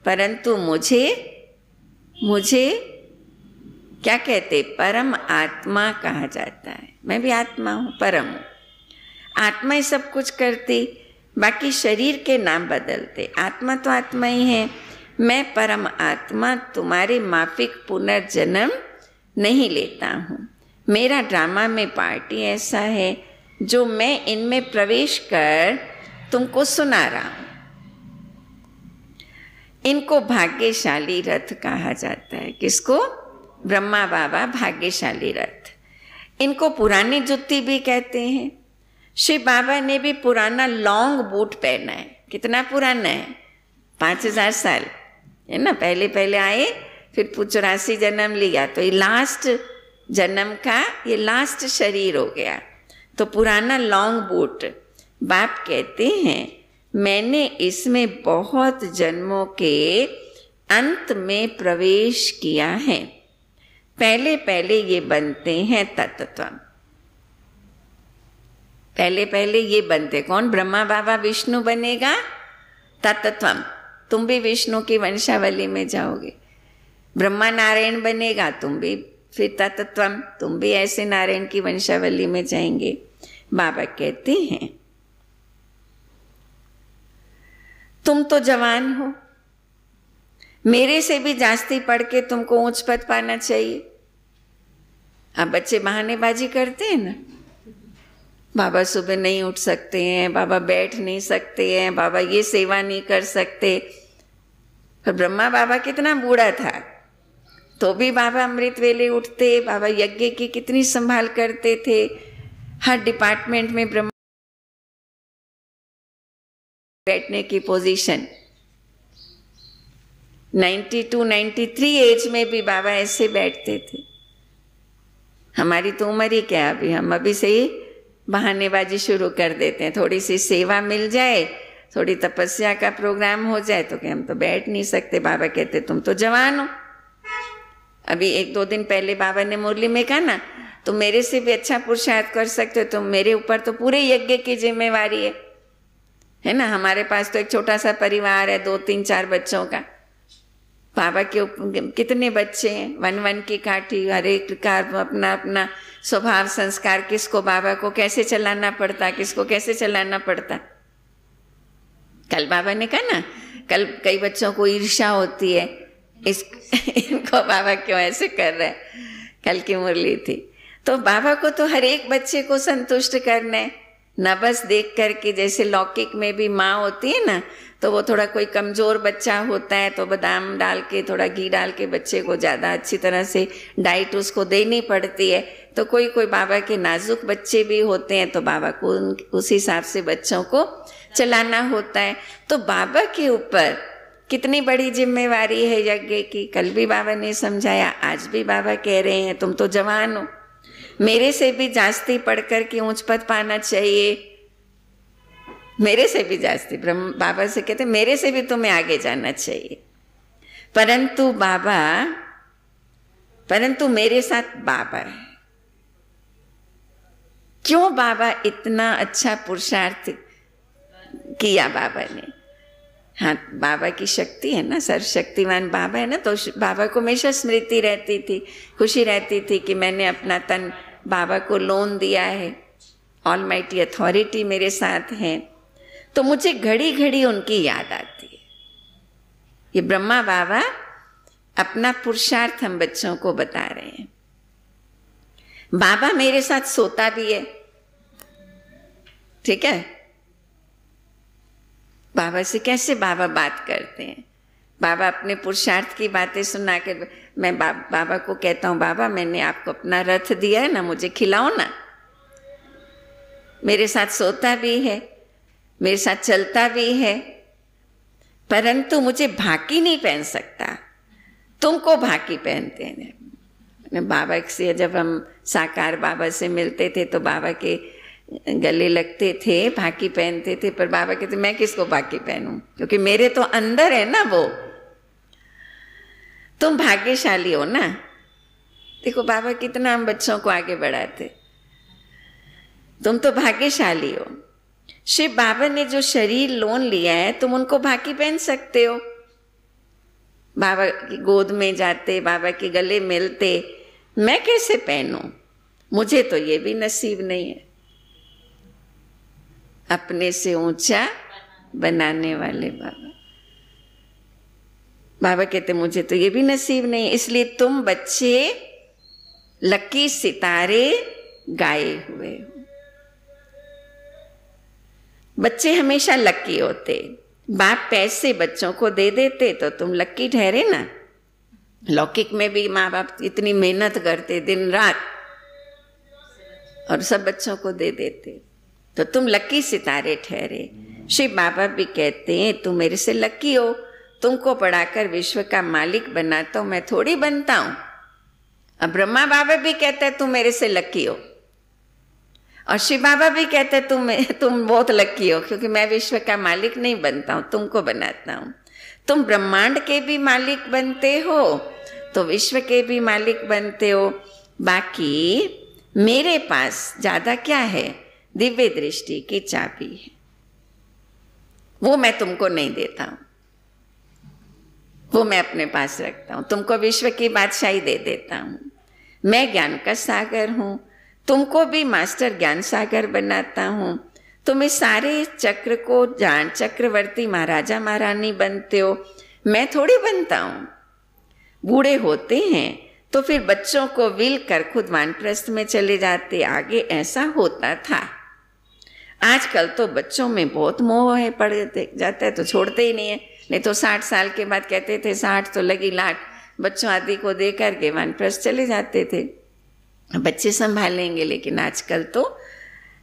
परंतु मुझे क्या कहते? परम आत्मा कहा जाता है। मैं भी आत्मा हूँ, परम हूँ। आत्मा ही सब कुछ करती, बाकी शरीर के नाम बदलते। आत्मा तो आत्मा ही है। मैं परम आत्मा तुम्हारे माफिक पुनर्जन्म नहीं लेता हूँ। मेरा ड्रामा में पार्टी ऐसा है जो मैं इनमें प्रवेश कर तुमको सुना रहा हूँ। इनको भाग्यशाली रथ कहा जाता है। किसको? ब्रह्मा बाबा भाग्यशाली रथ। इनको पुरानी जुत्ती भी कहते हैं। शिव बाबा ने भी पुराना लॉन्ग बूट पहना है। कितना पुराना है? 5000 साल है ना। पहले आए, फिर 84 जन्म लिया, तो ये लास्ट जन्म का ये लास्ट शरीर हो गया। तो पुराना लॉन्ग बूट। बाप कहते हैं मैंने इसमें बहुत जन्मों के अंत में प्रवेश किया है। पहले ये बनते हैं तत्त्व। पहले ये बनते कौन? ब्रह्मा बाबा विष्णु बनेगा तत्त्वम। तुम भी विष्णु की वंशावली में जाओगे। ब्रह्मा नारायण बनेगा, तुम भी फिर तत्त्वम, तुम भी ऐसे नारायण की वंशावली में जाएंगे। बाबा कहते हैं तुम तो जवान हो, मेरे से भी जास्ती पढ़ के तुमको ऊंच पद पाना चाहिए। अब बच्चे बहानेबाजी करते हैं ना, बाबा सुबह नहीं उठ सकते हैं, बाबा बैठ नहीं सकते हैं, बाबा ये सेवा नहीं कर सकते। पर ब्रह्मा बाबा कितना बूढ़ा था तो भी बाबा अमृत वेले उठते, बाबा यज्ञ की कितनी संभाल करते थे। हर डिपार्टमेंट में ब्रह्मा बैठने की पोजीशन। 92-93 एज में भी बाबा ऐसे बैठते थे। हमारी तो उम्र ही क्या, अभी हम अभी से ही बहानेबाजी शुरू कर देते हैं। थोड़ी सी सेवा मिल जाए, थोड़ी तपस्या का प्रोग्राम हो जाए तो कि हम तो बैठ नहीं सकते। बाबा कहते तुम तो जवान हो। अभी 1-2 दिन पहले बाबा ने मुरली में कहा ना, तुम मेरे से भी अच्छा पुरुषार्थ कर सकते हो, तुम मेरे ऊपर तो पूरे यज्ञ की जिम्मेवारी है ना। हमारे पास तो एक छोटा सा परिवार है, 2-3-4 बच्चों का। बाबा के कितने बच्चे हैं, 1-1 की काठी, हर एक का अपना अपना स्वभाव संस्कार। किसको बाबा को कैसे चलाना पड़ता, किसको कैसे चलाना पड़ता। कल बाबा ने कहा ना, कल कई बच्चों को ईर्ष्या होती है, इनको बाबा क्यों ऐसे कर रहे हैं। कल की मुरली थी। तो बाबा को तो हर एक बच्चे को संतुष्ट करना है, न बस देख करके। जैसे लौकिक में भी माँ होती है ना, तो वो थोड़ा कोई कमज़ोर बच्चा होता है तो बादाम डाल के, थोड़ा घी डाल के बच्चे को ज़्यादा अच्छी तरह से डाइट उसको देनी पड़ती है। तो कोई कोई बाबा के नाजुक बच्चे भी होते हैं, तो बाबा को उस हिसाब से बच्चों को चलाना होता है। तो बाबा के ऊपर कितनी बड़ी जिम्मेवारी है यज्ञ की। कल भी बाबा ने समझाया, आज भी बाबा कह रहे हैं तुम तो जवान हो, मेरे से भी जास्ती पढ़कर के ऊंच पद पाना चाहिए। मेरे से भी जास्ती, ब्रह्म बाबा से कहते मेरे से भी तुम्हें आगे जाना चाहिए। परंतु मेरे साथ बाबा है। क्यों बाबा इतना अच्छा पुरुषार्थ किया बाबा ने? हाँ, बाबा की शक्ति है ना, सर्वशक्तिमान बाबा है ना। तो बाबा को हमेशा स्मृति रहती थी, खुशी रहती थी कि मैंने अपना तन बाबा को लोन दिया है ऑलमाइटी अथॉरिटी मेरे साथ हैं, तो मुझे घड़ी घड़ी उनकी याद आती है। ये ब्रह्मा बाबा अपना पुरुषार्थ हम बच्चों को बता रहे हैं। बाबा मेरे साथ सोता भी है, ठीक है। बाबा से कैसे बाबा बात करते हैं? बाबा अपने पुरुषार्थ की बातें सुना के, मैं बाबा को कहता हूँ, बाबा मैंने आपको अपना रथ दिया है ना, मुझे खिलाओ ना। मेरे साथ सोता भी है, मेरे साथ चलता भी है, परंतु मुझे भाकी नहीं पहन सकता, तुमको भाकी पहनते हैं। बाबा से जब हम साकार बाबा से मिलते थे तो बाबा के गले लगते थे, भाकी पहनते थे, पर बाबा कहते मैं किसको भाकी पहनूं, क्योंकि मेरे तो अंदर है ना वो। तुम भाग्यशाली हो ना। देखो बाबा कितना हम बच्चों को आगे बढ़ाते, तुम तो भाग्यशाली हो। शिव बाबा ने जो शरीर लोन लिया है, तुम उनको भाकी पहन सकते हो। बाबा की गोद में जाते, बाबा के गले मिलते, मैं कैसे पहनूं? मुझे तो ये भी नसीब नहीं है। अपने से ऊंचा बनाने वाले बाबा। बाबा कहते मुझे तो ये भी नसीब नहीं, इसलिए तुम बच्चे लकी सितारे गाए हुए हो। बच्चे हमेशा लकी होते। बाप पैसे बच्चों को दे देते तो तुम लकी ठहरे ना। लौकिक में भी माँ बाप इतनी मेहनत करते दिन रात और सब बच्चों को दे देते, तो तुम लकी सितारे ठहरे। शिव बाबा भी कहते हैं तुम मेरे से लकी हो, तुमको पढ़ाकर विश्व का मालिक बनाता हूं, मैं थोड़ी बनता हूं। अब ब्रह्मा बाबा भी कहते हैं तुम मेरे से लकी हो, और शिव बाबा भी कहते हैं तुम बहुत लकी हो, क्योंकि मैं विश्व का मालिक नहीं बनता हूं, तुमको बनाता हूं। तुम ब्रह्मांड के भी मालिक बनते हो तो विश्व के भी मालिक बनते हो। बाकी मेरे पास ज्यादा क्या है? दिव्य दृष्टि की चाबी है, वो मैं तुमको नहीं देता हूं, वो मैं अपने पास रखता हूं। तुमको विश्व की बादशाही दे देता हूं। मैं ज्ञान का सागर हूं, तुमको भी मास्टर ज्ञान सागर बनाता हूं। तुम इस सारे चक्र को जान चक्रवर्ती महाराजा महारानी बनते हो, मैं थोड़ी बनता हूं। बूढ़े होते हैं तो फिर बच्चों को विल कर खुद वानप्रस्थ में चले जाते, आगे ऐसा होता था। आजकल तो बच्चों में बहुत मोह है, पड़ जाता है तो छोड़ते ही नहीं है। नहीं तो 60 साल के बाद कहते थे 60 तो लगी लाट, बच्चों आदि को दे करके वानप्रस्थ चले जाते थे, बच्चे संभालेंगे। लेकिन आजकल तो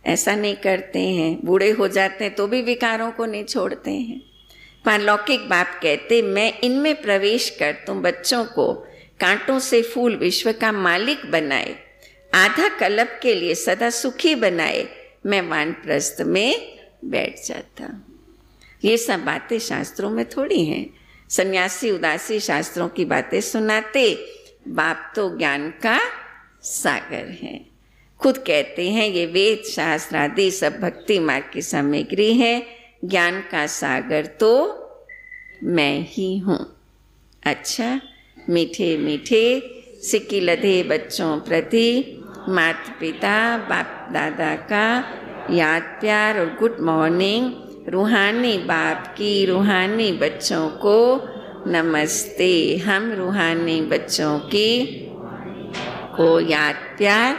ऐसा नहीं करते हैं, बूढ़े हो जाते हैं तो भी विकारों को नहीं छोड़ते हैं। पारलौकिक बाप कहते मैं इनमें प्रवेश कर तुम बच्चों को कांटों से फूल विश्व का मालिक बनाए, आधा कल्प के लिए सदा सुखी बनाए, मैं वानप्रस्थ में बैठ जाता हूँ। ये सब बातें शास्त्रों में थोड़ी हैं। सन्यासी उदासी शास्त्रों की बातें सुनाते, बाप तो ज्ञान का सागर है। खुद कहते हैं ये वेद शास्त्र आदि सब भक्ति मार्ग की सामग्री है, ज्ञान का सागर तो मैं ही हूँ। अच्छा, मीठे मीठे सिक्की लधे बच्चों प्रति माता पिता बाप दादा का याद प्यार और गुड मॉर्निंग। रूहानी बाप की रूहानी बच्चों को नमस्ते। हम रूहानी बच्चों की को याद प्यार,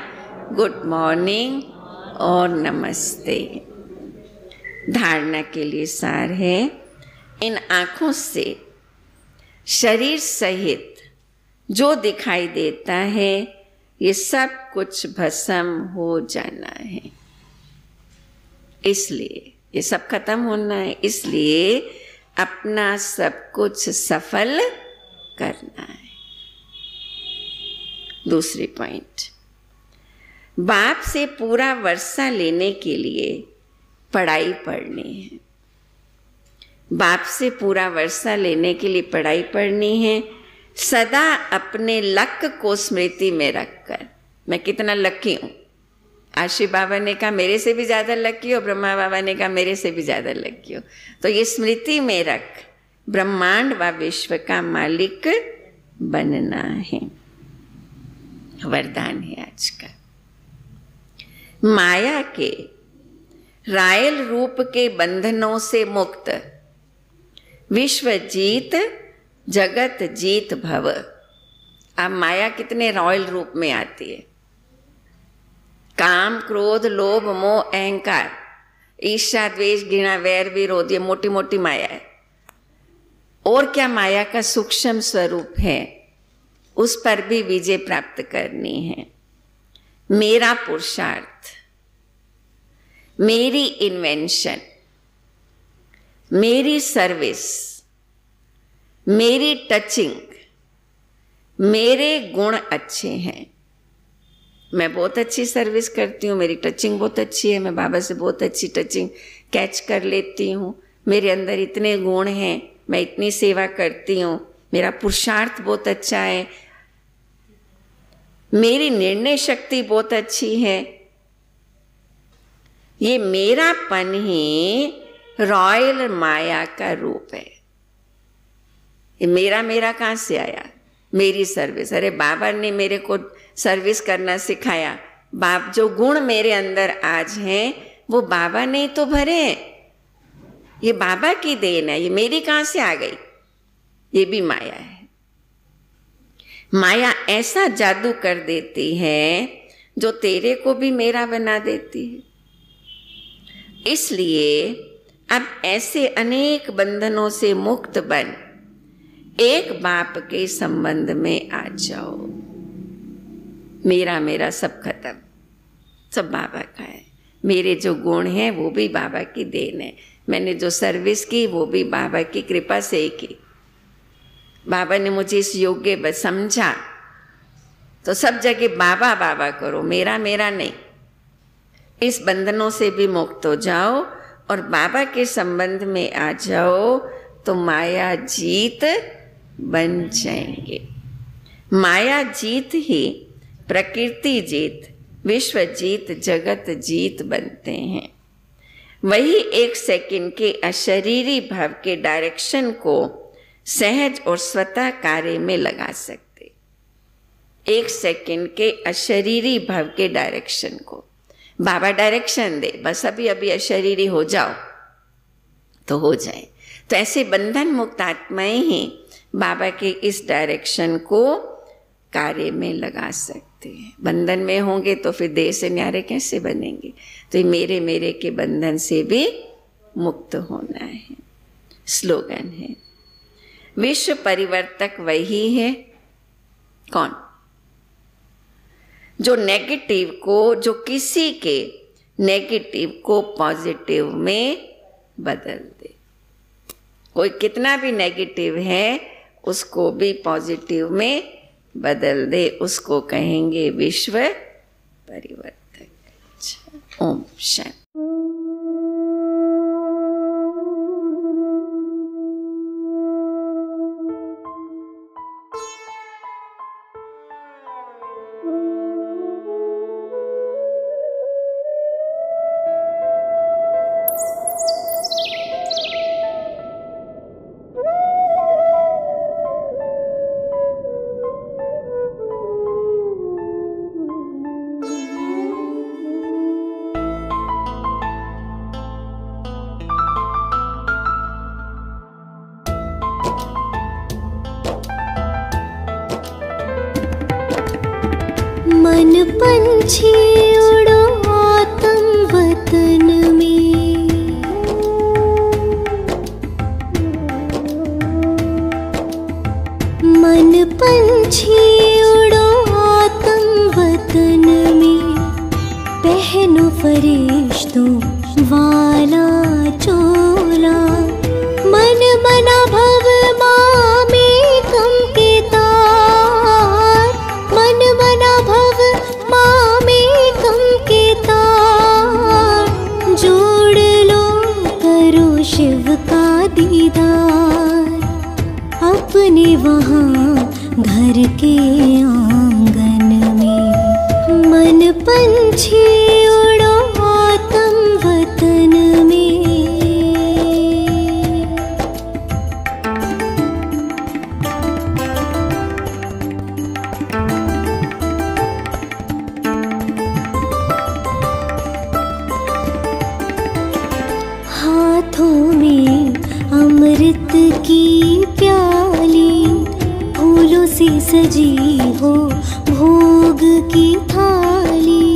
गुड मॉर्निंग और नमस्ते। धारणा के लिए सार है, इन आँखों से शरीर सहित जो दिखाई देता है ये सब कुछ भस्म हो जाना है, इसलिए ये सब खत्म होना है, इसलिए अपना सब कुछ सफल करना है। दूसरी पॉइंट, बाप से पूरा वर्षा लेने के लिए पढ़ाई पढ़नी है। बाप से पूरा वर्षा लेने के लिए पढ़ाई पढ़नी है, सदा अपने लक को स्मृति में रखकर। मैं कितना लकी हूँ। आशी बाबा ने कहा मेरे से भी ज़्यादा लकी हो, ब्रह्मा बाबा ने कहा मेरे से भी ज़्यादा लकी हो। तो ये स्मृति में रख, ब्रह्मांड व विश्व का मालिक बनना है। वरदान है आज का। माया के रायल रूप के बंधनों से मुक्त, विश्व जीत जगत जीत भव। अब माया कितने रॉयल रूप में आती है। काम, क्रोध, लोभ, मोह, अहंकार, ईर्ष्या, द्वेष, घृणा, वैर, विरोध, ये मोटी मोटी माया है। और क्या माया का सूक्ष्म स्वरूप है, उस पर भी विजय प्राप्त करनी है। मेरा पुरुषार्थ, मेरी इन्वेंशन, मेरी सर्विस, मेरी टचिंग, मेरे गुण अच्छे हैं। मैं बहुत अच्छी सर्विस करती हूँ, मेरी टचिंग बहुत अच्छी है, मैं बाबा से बहुत अच्छी टचिंग कैच कर लेती हूँ, मेरे अंदर इतने गुण हैं, मैं इतनी सेवा करती हूँ, मेरा पुरुषार्थ बहुत अच्छा है, मेरी निर्णय शक्ति बहुत अच्छी है। ये मेरापन ही रॉयल माया का रूप है। ये मेरा कहाँ से आया? मेरी सर्विस। अरे बाबा ने मेरे को सर्विस करना सिखाया। बाप जो गुण मेरे अंदर आज हैं वो बाबा ने तो भरे हैं, ये बाबा की देन है, ये मेरी कहाँ से आ गई? ये भी माया है। माया ऐसा जादू कर देती है जो तेरे को भी मेरा बना देती है। इसलिए अब ऐसे अनेक बंधनों से मुक्त बन एक बाप के संबंध में आ जाओ। मेरा सब खत्म, सब बाबा का है। मेरे जो गुण हैं वो भी बाबा की देन है। मैंने जो सर्विस की वो भी बाबा की कृपा से ही की। बाबा ने मुझे इस योग्य समझा, तो सब जगह बाबा बाबा करो, मेरा नहीं। इस बंधनों से भी मुक्त हो जाओ और बाबा के संबंध में आ जाओ, तो माया जीत बन जाएंगे। माया जीत ही प्रकृति जीत, विश्व जीत, जगत जीत बनते हैं। वही एक सेकंड के अशरीरी भाव के डायरेक्शन को सहज और स्वतः कार्य में लगा सकते। एक सेकंड के अशरीरी भाव के डायरेक्शन को बाबा डायरेक्शन दे, बस अभी अशरीरी हो जाओ तो हो जाए। तो ऐसे बंधन मुक्त आत्माएं ही बाबा के इस डायरेक्शन को कार्य में लगा सकते हैं। बंधन में होंगे तो फिर देह से न्यारे कैसे बनेंगे? तो ये मेरे के बंधन से भी मुक्त होना है। स्लोगन है, विश्व परिवर्तक वही है। कौन? जो नेगेटिव को, जो किसी के नेगेटिव को पॉजिटिव में बदल दे। कोई कितना भी नेगेटिव है उसको भी पॉजिटिव में बदल दे, उसको कहेंगे विश्व परिवर्तक। ओम शांति। मन पंछी उड़ो आत्म वतन में, मन पंछी उड़ो आत्म वतन में, पहनो फरिश्तों वाला चोला, मन मना भव माँ में कम के तार, मन मना भव माँ में कम के तार, जोड़ लो करो शिव का दीदार, अपने वहाँ घर के आंगन में, मन पंछी उड़ो आत्म वतन में। से सजी हो भोग की थाली।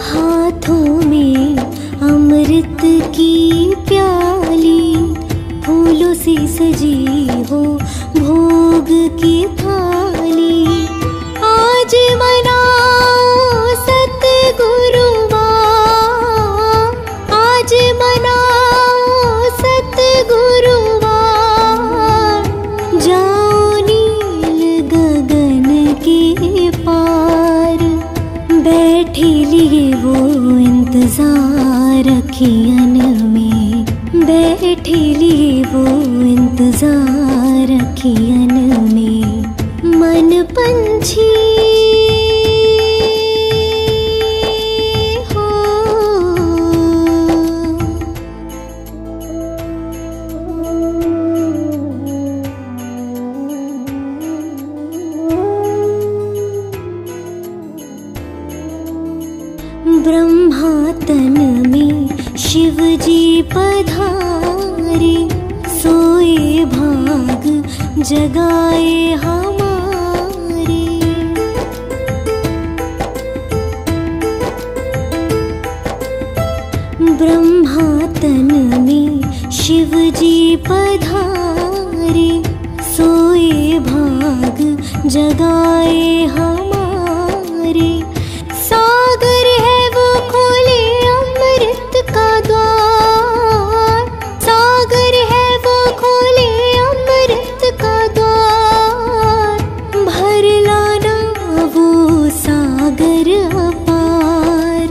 हाथों में अमृत की प्याली, फूलों से सजी हो भोग की थाली। आज मनाओ सतगुरुवार, आज मनाओ सतगुरुवार। जाओ नील गगन के पार, बैठे लिए वो इंतजार अखियन में, बैठे लिए वो इंतजार अखियन में। मन पंछी हो, ब्रह्मा तन में शिव जी पधारे, सोए भाग जगाए हमारे। ब्रह्मा तन में शिव जी पधारे, सोए भाग जगाए हमारे। सागर है वो खोले अमृत का द्वार, सागर है वो खोले अमृत का द्वार। भर लाना वो सागर अपार,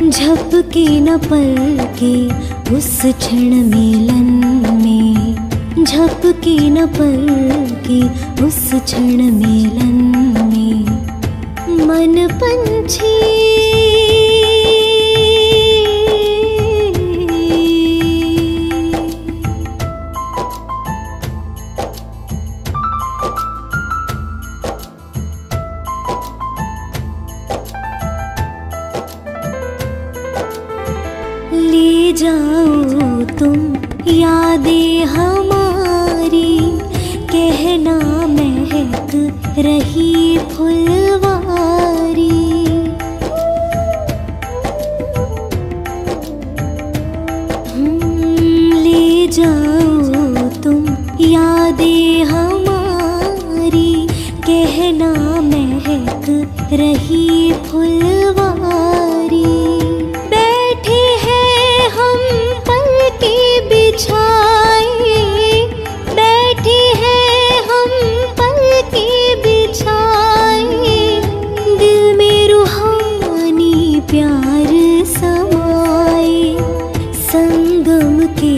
झपके न पलके उस क्षण मिलन में, झपके न पलके उस क्षण मिलन में। मन पंछी ले जाओ तुम यादें हमारी, कहना महक रही फुलवारी। ले जाओ तुम यादें हमारी, कहना महक रही फुलवारी। बैठे हैं हम पलके बिछाए, बैठे हैं हम पलके बिछाए। दिल में रूहानी प्यार समाए, संगम के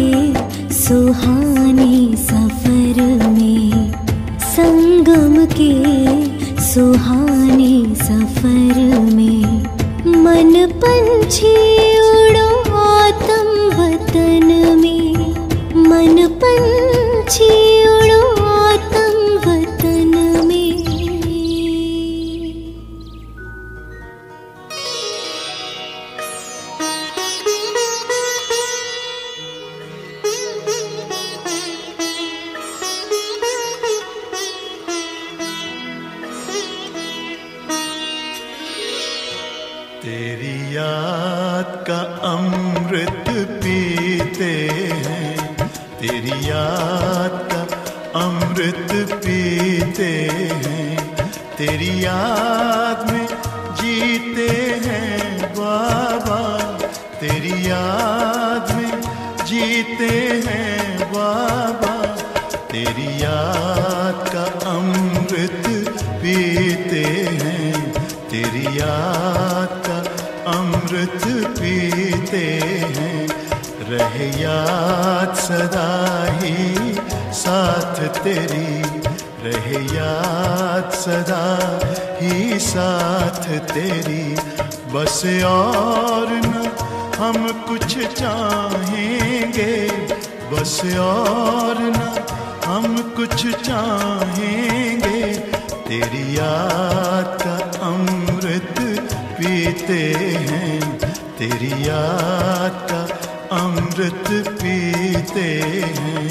सुहाने सफर में, संगम के सुहाने सफर में। मन पंछी उड़ो आत्म वतन में, मन पंछी उड़ो आत्म वतन में। तेरी याद का अमृत पीते हैं, तेरी याद का अमृत पीते हैं। तेरी याद में जीते हैं बाबा, तेरी याद में जीते हैं बाबा। तेरी याद का अमृत पीते हैं, तेरी याद का अमृत पीते हैं। रहे याद सदा ही साथ तेरी, रहे याद सदा ही साथ तेरी। बस और न हम कुछ चाहेंगे, बस और न हम कुछ चाहेंगे। तेरी याद का अमृत पीते हैं, तेरी याद का अमृत पी पीते हैं।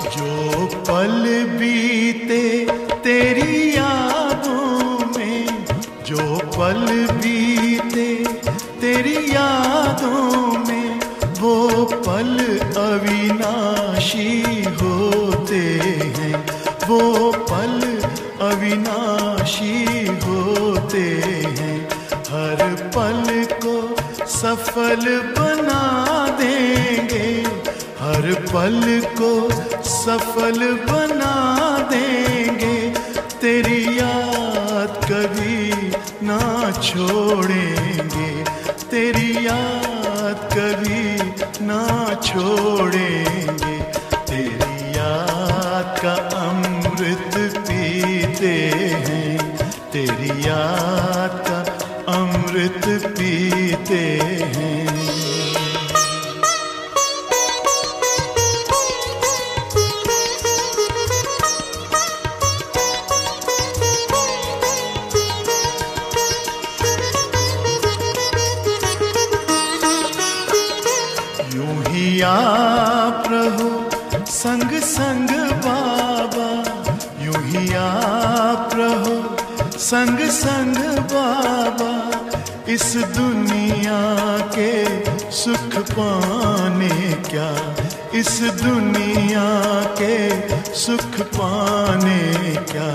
जो पल बीते तेरी यादों में, जो पल बीते तेरी यादों में, वो पल अविनाशी होते हैं, वो पल अविनाशी होते हैं। हर पल को सफल बना देंगे, हर पल को सफल बना देंगे। तेरी याद कभी ना छोड़ेंगे, तेरी याद कभी ना छोड़ेंगे। तेरी याद का अमृत पीते हैं, तेरी याद का अमृत पीते हैं। आप रहो संग संग बाबा, यूं ही आप रहो संग संग बाबा। इस दुनिया के सुख पाने क्या, इस दुनिया के सुख पाने क्या।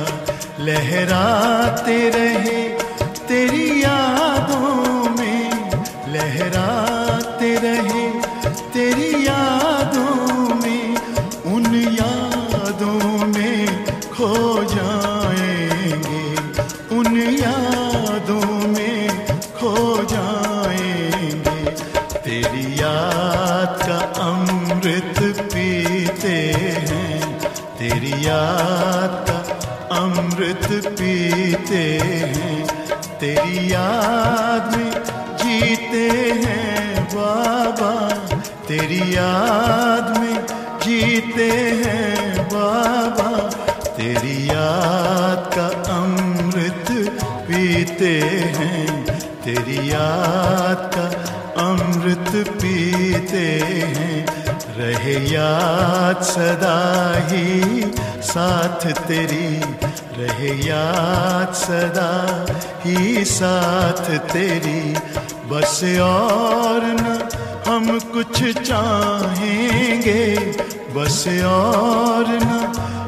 लहराते रहे तेरी यादों में, लहराते रहे तेरी यादों में, उन यादों में खो जाएंगे, उन यादों में खो जाएंगे। तेरी याद का अमृत पीते हैं, तेरी याद का अमृत पीते हैं। तेरी याद में जीते हैं बाबा, तेरी याद में जीते हैं बाबा। तेरी याद का अमृत पीते हैं, तेरी याद का अमृत पीते हैं। रहे याद सदा ही साथ तेरी, रहे याद सदा ही साथ तेरी। बस और न हम कुछ चाहेंगे, बस और न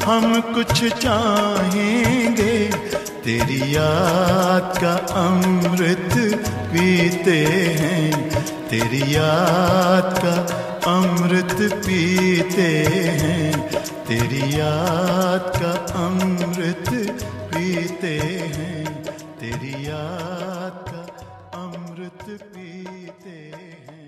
हम कुछ चाहेंगे। तेरी याद का अमृत पीते हैं, तेरी याद का अमृत पीते हैं। तेरी याद का अमृत पीते हैं, तेरी याद का अमृत पीते हैं।